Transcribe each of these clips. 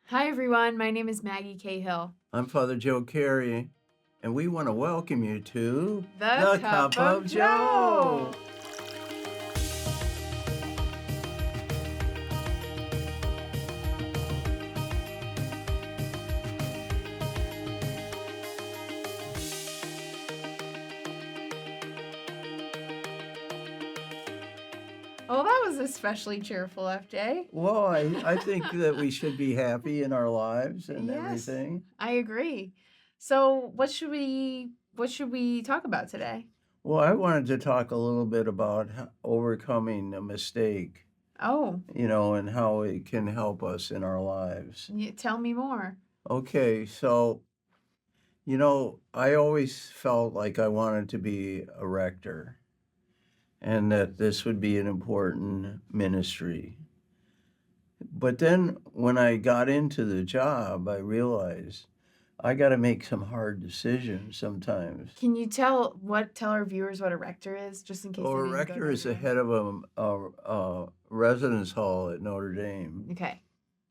Hi, everyone. My name is Maggie Cahill. I'm Father Joe Carey, and we want to welcome you to The The Cup Cup of of Joe. Joe. Well, that was especially cheerful, FJ. Well, I think that we should be happy in our lives and Yes, everything. I agree. So, what should we talk about today? Well, I wanted to talk a little bit about overcoming a mistake, Oh, and how it can help us in our lives. tell me more. Okay, so, I always felt like I wanted to be a rector and that this would be an important ministry. But then when I got into the job, I realized I got to make some hard decisions sometimes. Can you tell our viewers what a rector is, just in case Well, they a didn't go rector there is the yet? head of a residence hall at Notre Dame. Okay.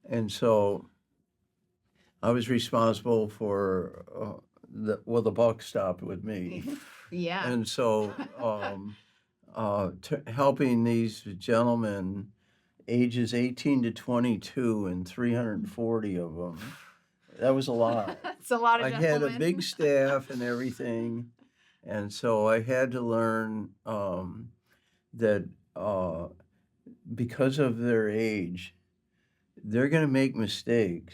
And so I was responsible for the buck stopped with me. Yeah. And so helping these gentlemen ages 18 to 22 and 340 of them. That was a lot. It's a lot of I had a gentlemen. big staff and everything, and so I had to learn that because of their age, they're going to make mistakes,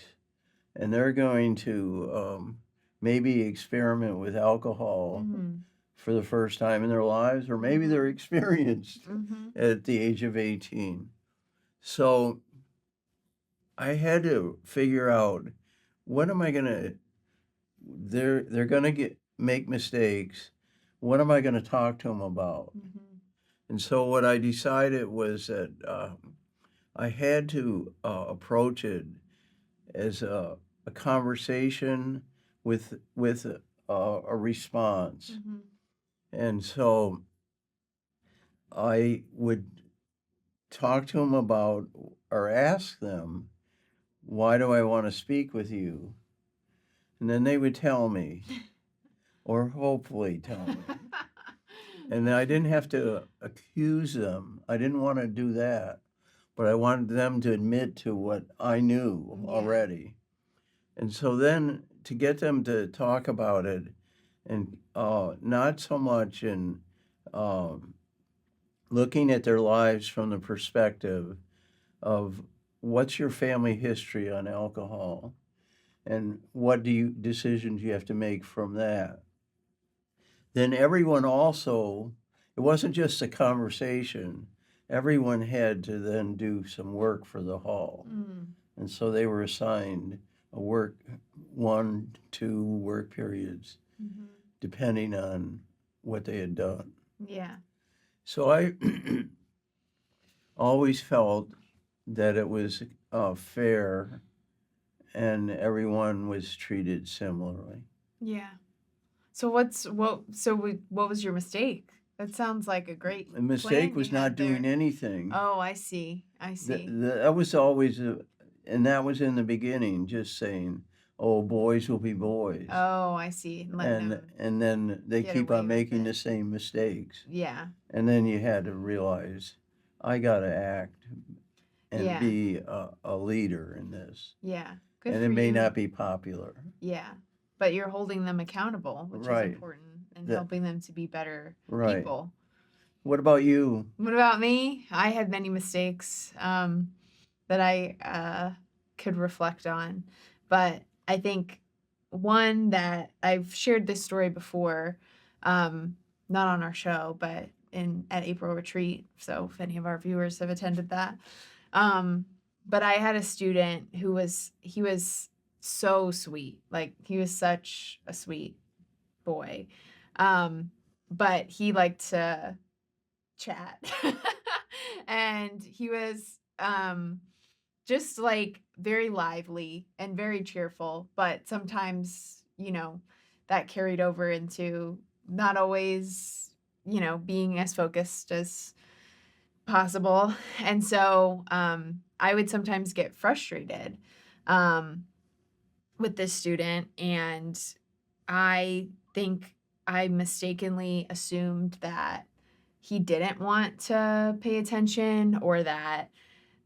and they're going to maybe experiment with alcohol Mhm. for the first time in their lives, or maybe they're experienced Mhm. at the age of 18. So I had to figure out what am I gonna. They're gonna make mistakes. What am I gonna talk to them about? Mhm. And so what I decided was that I had to approach it as a conversation with a response. Mhm. And so I would talk to them about or ask them, why do I want to speak with you? And then they would tell me, or hopefully tell me. And then I didn't have to accuse them. I didn't want to do that, but I wanted them to admit to what I knew Yeah. already. And so then to get them to talk about it, and not so much in um, looking at their lives from the perspective of what's your family history on alcohol and what decisions you have to make from that. Then everyone also, it wasn't just a conversation, everyone had to then do some work for the hall. Mm. And so they were assigned a work, 1, 2 work periods, Mhm. depending on what they had done. Yeah. So I always felt that it was fair and everyone was treated similarly. Yeah. So what was your mistake? That sounds like a great The mistake plan you was not had doing there. anything. Oh, I see. I see. That was always, and that was in the beginning, just saying, "Oh, boys will be boys," Oh, I see. Letting them and then they get keep away on with making the it. same mistakes, Yeah. and then you had to realize, I got to act and Yeah. be a leader in this, Yeah. Good and for it may you. not be popular. Yeah. But you're holding them accountable, which is Right. important, and That helping them to be better right. people. What about you? What about me? I had many mistakes that I could reflect on. But I think one that I've shared this story before, not on our show, but at April Retreat. So if any of our viewers have attended that. But I had a student he was so sweet. Like he was such a sweet boy. But he liked to chat. And he was just like very lively and very cheerful, but sometimes, that carried over into not always, being as focused as possible. And so I would sometimes get frustrated um, with this student, and I think I mistakenly assumed that he didn't want to pay attention, or that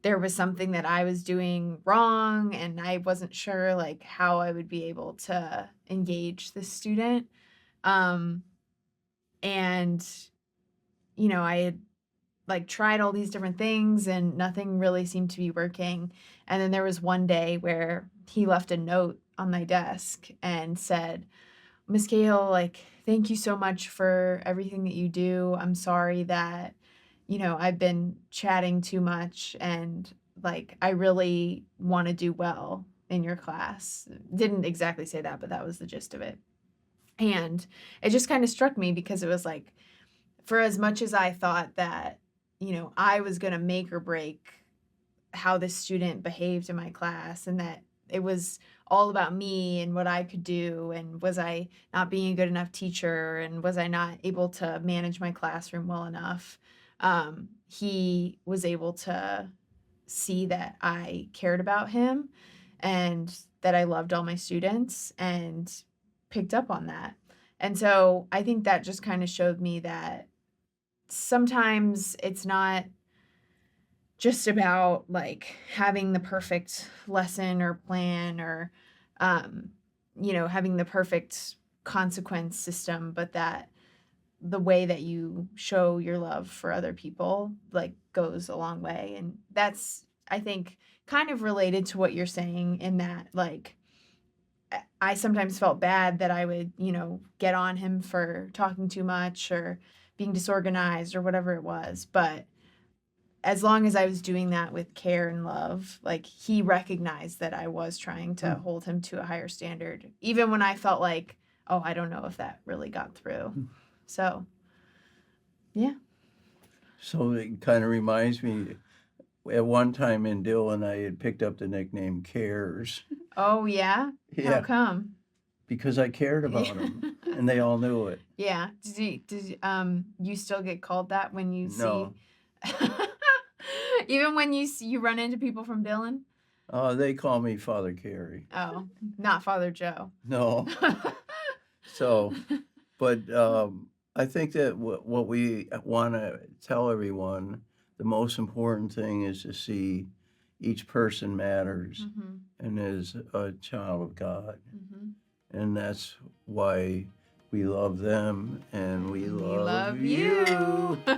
there was something that I was doing wrong, and I wasn't sure like how I would be able to engage this student. Um, and I had like tried all these different things and nothing really seemed to be working. And then there was one day where he left a note on my desk and said, "Miss Cahill, like, thank you so much for everything that you do. I'm sorry that, I've been chatting too much, and like, I really want to do well in your class." Didn't exactly say that, but that was the gist of it. And it just kind of struck me because it was like, for as much as I thought that, I was going to make or break how this student behaved in my class, and that it was all about me and what I could do, and was I not being a good enough teacher, and was I not able to manage my classroom well enough, he was able to see that I cared about him and that I loved all my students, and picked up on that. And so I think that just kind of showed me that sometimes it's not just about like having the perfect lesson or plan, or having the perfect consequence system, but that the way that you show your love for other people like goes a long way. And that's, I think, kind of related to what you're saying, in that like I sometimes felt bad that I would, get on him for talking too much or being disorganized or whatever it was. But as long as I was doing that with care and love, like he recognized that I was trying to hold him to a higher standard, even when I felt like, oh, I don't know if that really got through. So, yeah. So it kind of reminds me, at one time in Dillon, I had picked up the nickname Cares. Oh, yeah? How Yeah, come? because I cared about Yeah. them, and they all knew it. Yeah. You still get called that when you No, see, even when you run into people from Dillon? they call me Father Carey. Oh, not Father Joe. No, so, but I think that what we want to tell everyone, the most important thing is to see each person matters Mhm. and is a child of God. Mhm. And that's why we love them and we We love love you. you.